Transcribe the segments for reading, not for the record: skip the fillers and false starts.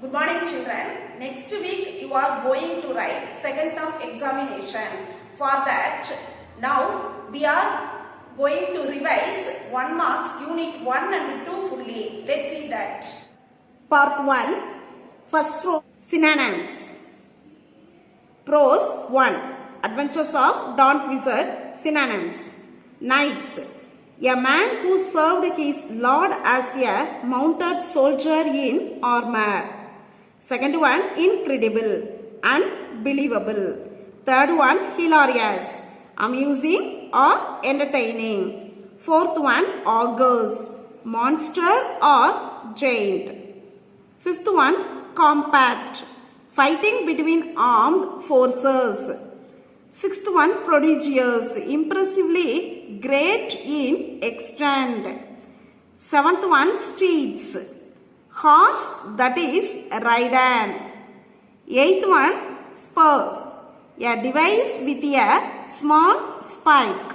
Good morning children. Next week you are going to write second term examination. For that now we are going to revise 1 marks unit 1 and 2 fully. Let's see that. Part 1. First row synonyms. Prose 1. Adventures of Don Wizard. Synonyms. Knights. A man who served his lord as a mounted soldier in armor. Second one, incredible, unbelievable. Third one, hilarious, amusing or entertaining. Fourth one, augurs, monster or giant. Fifth one, compact, fighting between armed forces. Sixth one, prodigious, impressively great in extent. Seventh one, streets, horse that is rider. Eighth one, spurs, a device with a small spike.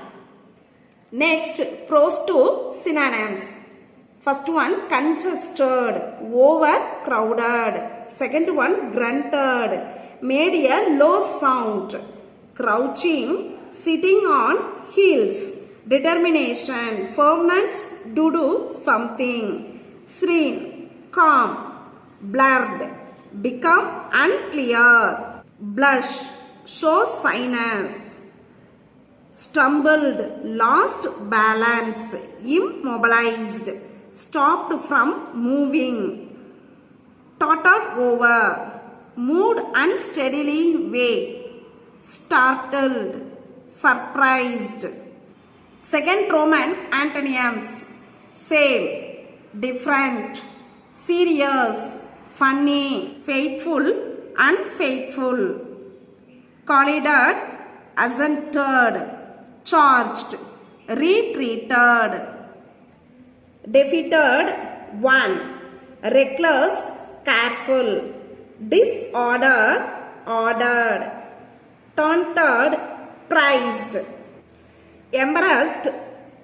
Next, prose 2 synonyms. First one, congested, overcrowded. Second one, grunted, made a low sound. Crouching, sitting on heels. Determination, firmness to do something. Serene, calm. Blurred, become unclear. Blush, show shyness. Stumbled, lost balance. Immobilized, stopped from moving. Tottered over, moved unsteadily way. Startled, surprised. Second Roman antonyms. Same, different, serious, funny, faithful, unfaithful. Collided, assented, charged, retreated. Defeated, won. Reckless, careful. Disordered, ordered. Taunted, prized. Embarrassed,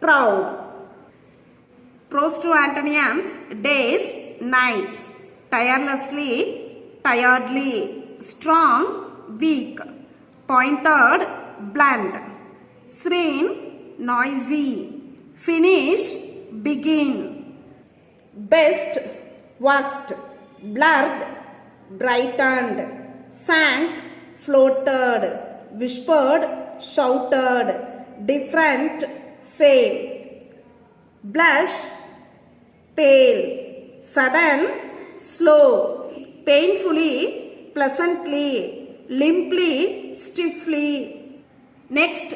proud. Prose 2 antonyms. Days, nights. Tirelessly, tiredly. Strong, weak. Pointed, blunt. Serene, noisy. Finish, begin. Best, worst. Blurred, brightened. Sank, floated. Whispered, shouted. Different, same. Blush, pale. Sudden, slow. Painfully, pleasantly. Limply, stiffly. Next,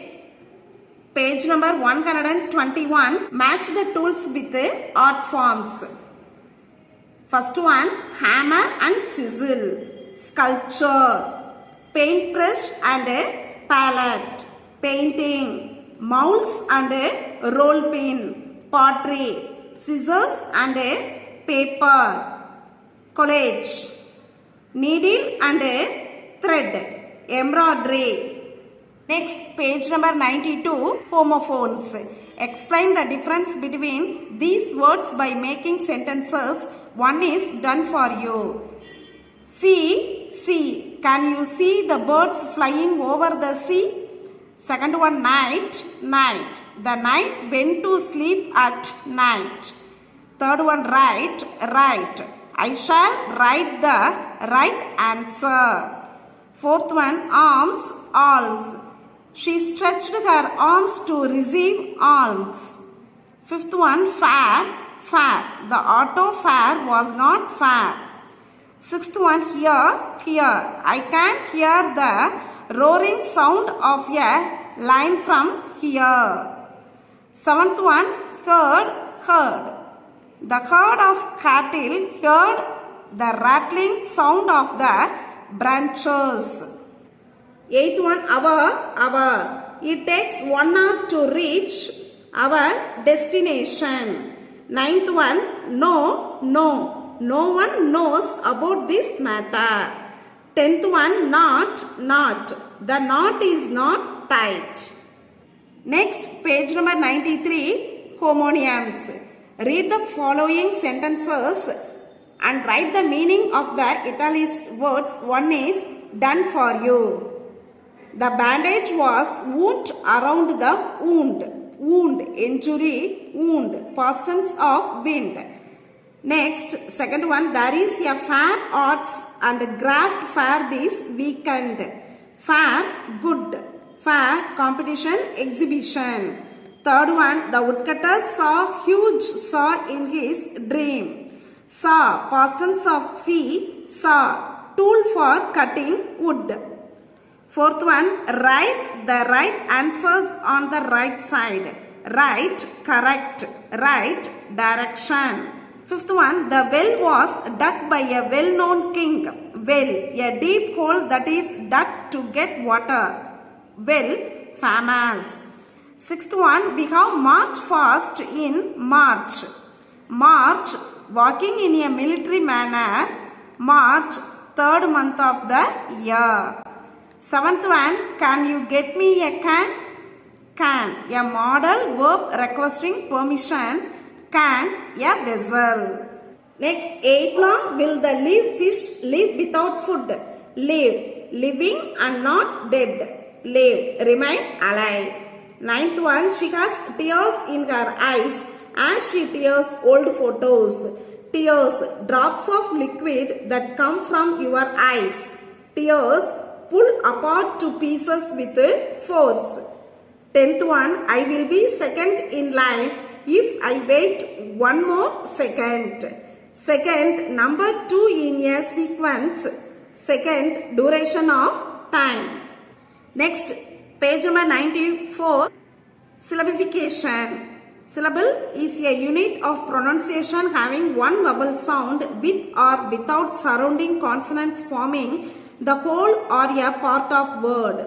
page number 121. Match the tools with the art forms. First one, hammer and chisel. Sculpture. Paintbrush and a palette. Painting. Molds and a roll pin. Pottery. Scissors and a paper. Collage. Needle and a thread. Embroidery. Next, page number 92, homophones. Explain the difference between these words by making sentences. One is done for you. See, see. Can you see the birds flying over the sea? Second one, night, night. The night went to sleep at night. Third one, right, right. I shall write the right answer. Fourth one, arms, alms. She stretched her arms to receive alms. Fifth one, fare, fare. The auto fare was not fair. Sixth one, hear, hear. I can hear the roaring sound of a lion from here. Seventh one, heard, heard. The herd of cattle heard the rattling sound of the branches. Eighth one, hour. It takes 1 hour to reach our destination. Ninth one, no, no. No one knows about this matter. Tenth one, not, not. The knot is not tight. Next, page number 93, homonyms. Read the following sentences and write the meaning of the italicized words. One is done for you. The bandage was wound around the wound. Wound, injury, wound, past tense of wind. Next, second one, there is a fair arts and craft fair this weekend. Fair, good. Fair, competition, exhibition. Third one, the woodcutter saw huge saw in his dream. Saw, past tense of see, saw, tool for cutting wood. Fourth one, write the right answers on the right side. Right, correct. Right, direction. Fifth one, the well was dug by a well-known king. Well, a deep hole that is dug to get water. Well, famous. Sixth one, we have march fast in March. March, walking in a military manner. March, third month of the year. Seventh one, can you get me a can? Can, a modal verb requesting permission. Can, a vessel. Next, eighth one, will the live fish live without food? Live, living and not dead. Live, remain alive. Ninth one, she has tears in her eyes as she tears old photos. Tears, drops of liquid that come from your eyes. Tears, pull apart to pieces with force. Tenth one, I will be second in line if I wait one more second. Second, number 2 in a sequence. Second, duration of time. Next, page number 94, syllabification. Syllable is a unit of pronunciation having one vowel sound with or without surrounding consonants forming the whole or a part of word.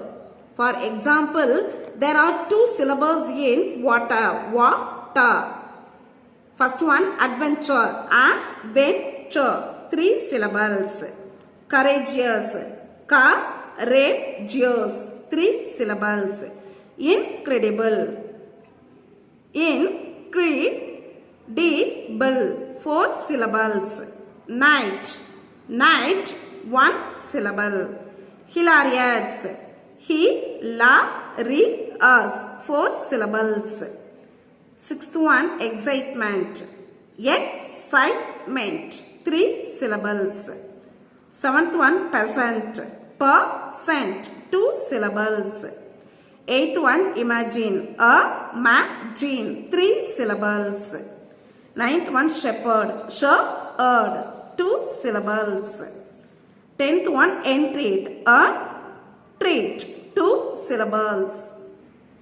For example, there are 2 syllables in water. Water. First one, adventure. Adventure. 3 syllables. Courageous. Courageous. 3 syllables. Incredible. Incredible. 4 syllables. Night. Night. 1 syllable. Hilarious. Hilarious. 4 syllables. Sixth one, excitement. Excitement. 3 syllables. Seventh one, peasant. Percent. 2 syllables. Eighth one, imagine. Imagine. 3 syllables. Ninth one, shepherd. Shepherd. 2 syllables. Tenth one, entreat. Treat. 2 syllables.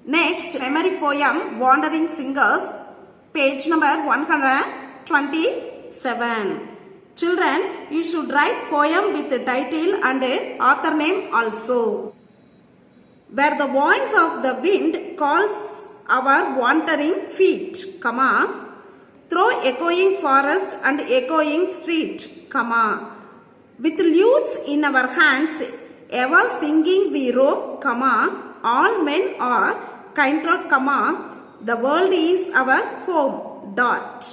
Next, memory poem, Wandering Singers, page number 127. Children, you should write poem with the title and author name also. Where the voice of the wind calls our wandering feet, comma, through echoing forest and echoing street, comma, with lutes in our hands, ever singing we roam, comma, all men are kind throat, comma, the world is our home, dot.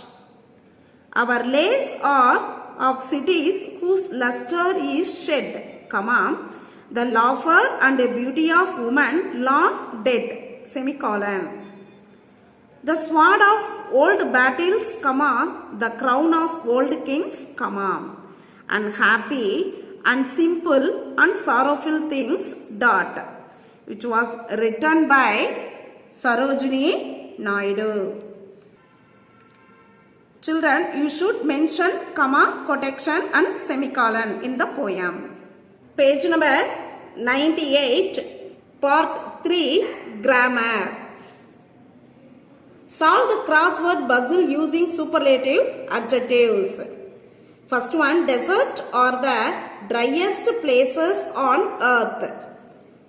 Our lays are of cities whose luster is shed, comma, the laughter and beauty of woman long dead, semicolon. The sword of old battles, comma, the crown of old kings, comma, unhappy and simple and sorrowful things, dot, which was written by Sarojini Naidu. Children, you should mention comma, quotation and semicolon in the poem. Page number 98, part 3, grammar. Solve the crossword puzzle using superlative adjectives. First one, desert are the driest places on earth.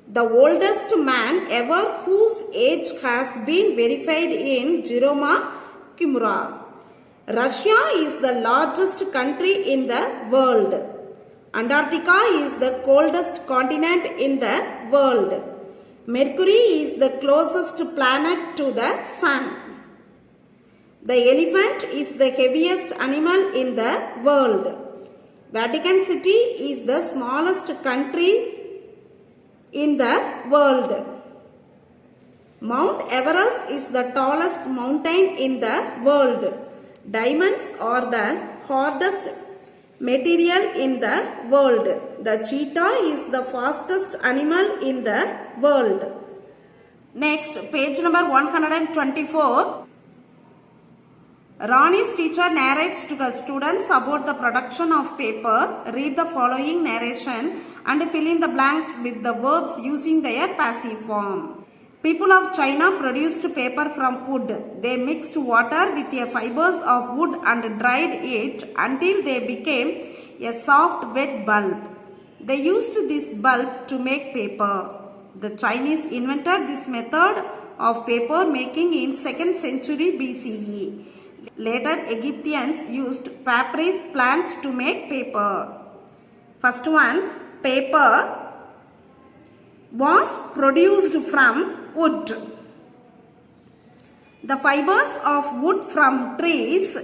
The oldest man ever whose age has been verified in Jerome Kimura. Russia is the largest country in the world. Antarctica is the coldest continent in the world. Mercury is the closest planet to the sun. The elephant is the heaviest animal in the world. Vatican City is the smallest country in the world. Mount Everest is the tallest mountain in the world. Diamonds are the hardest material in the world. The cheetah is the fastest animal in the world. Next, page number 124. Rani's teacher narrates to the students about the production of paper. Read the following narration and fill in the blanks with the verbs using their passive form. People of China produced paper from wood. They mixed water with the fibers of wood and dried it until they became a soft wet bulb. They used this bulb to make paper. The Chinese invented this method of paper making in 2nd century BCE. Later, Egyptians used papyrus plants to make paper. First one, paper was produced from wood. The fibers of wood from trees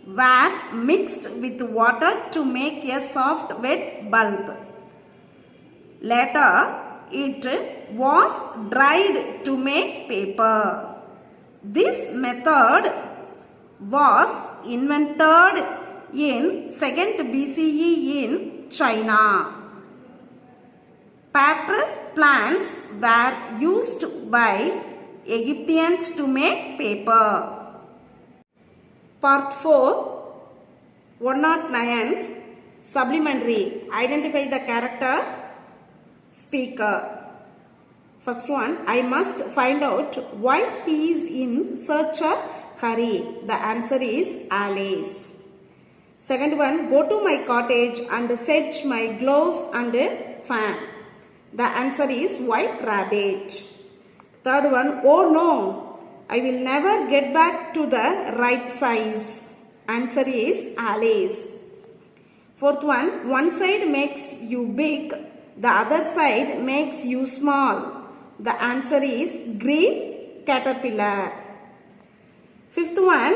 were mixed with water to make a soft wet bulb. Later, it was dried to make paper. This method was invented in 2nd BCE in China. Papyrus plants were used by Egyptians to make paper. Part 4, 109, Supplementary. Identify the character, speaker. First one, I must find out why he is in such a hurry. The answer is Alice. Second one, go to my cottage and fetch my gloves and fan. The answer is White Rabbit. Third one, oh no, I will never get back to the right size. Answer is Alice. Fourth one side makes you big, the other side makes you small. The answer is Green Caterpillar. Fifth one,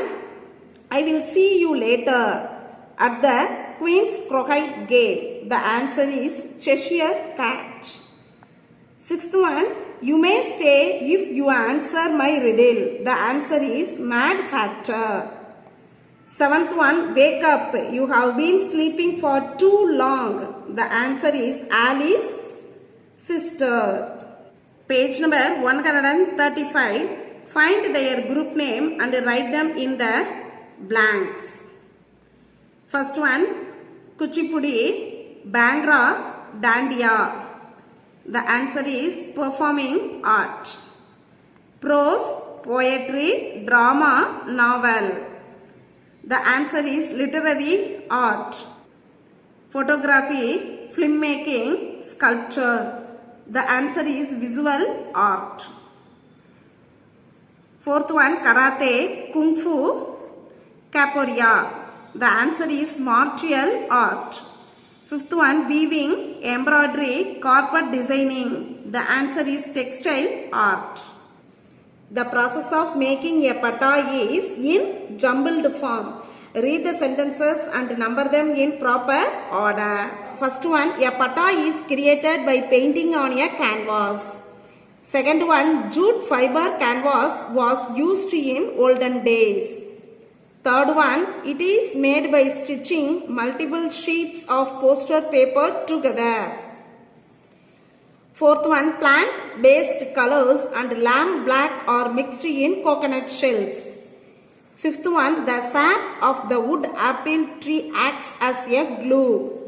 I will see you later at the Queen's Croquet Gate. The answer is Cheshire Cat. Sixth one, you may stay if you answer my riddle. The answer is Mad Hatter. Seventh one, wake up. You have been sleeping for too long. The answer is Alice's sister. Page number 135. Find their group name and write them in the blanks. First one, Kuchipudi, Bhangra, Dandiya. The answer is performing art. Prose, poetry, drama, novel. The answer is literary art. Photography, filmmaking, sculpture. The answer is visual art. Fourth one, karate, kung fu, capoeira. The answer is martial art. Fifth one, weaving, embroidery, carpet designing. The answer is textile art. The process of making a pata is in jumbled form. Read the sentences and number them in proper order. First one, a pata is created by painting on a canvas. Second one, jute fiber canvas was used in olden days. Third one, it is made by stitching multiple sheets of poster paper together. Fourth one, plant-based colors and lamp black are mixed in coconut shells. Fifth one, the sap of the wood apple tree acts as a glue.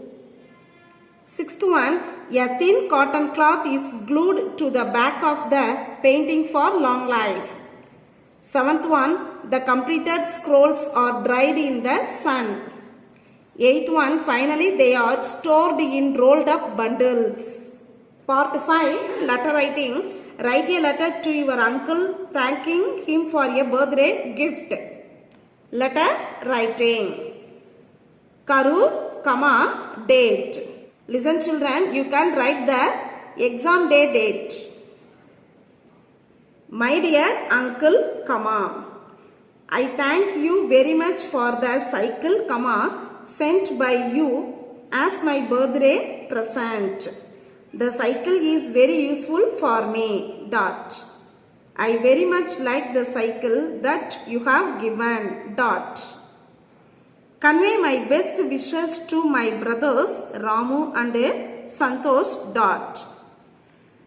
Sixth one, a thin cotton cloth is glued to the back of the painting for long life. Seventh one, the completed scrolls are dried in the sun. Eighth one, finally they are stored in rolled up bundles. Part 5, letter writing. Write a letter to your uncle thanking him for a birthday gift. Letter writing. Karur, comma, date. Listen children, you can write the exam day date. My dear uncle, comma. I thank you very much for the cycle, sent by you as my birthday present. The cycle is very useful for me. Dot. I very much like the cycle that you have given. Dot. Convey my best wishes to my brothers Ramu and Santosh. Dot.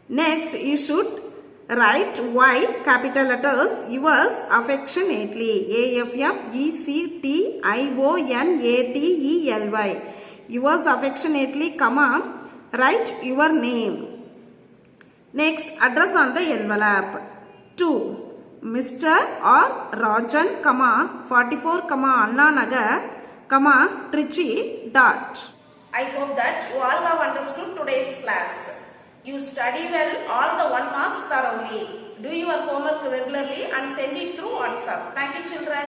Next, you should write Y capital letters, yours affectionately. AFFECTIONATELY. Yours affectionately, write your name. Next, address on the envelope. To Mr. or Rajan, 44, Anna Nagar, Trichy. Dot. I hope that you all have understood today's class. You study well all the 1 marks thoroughly. Do your homework regularly and send it through WhatsApp. Thank you, children.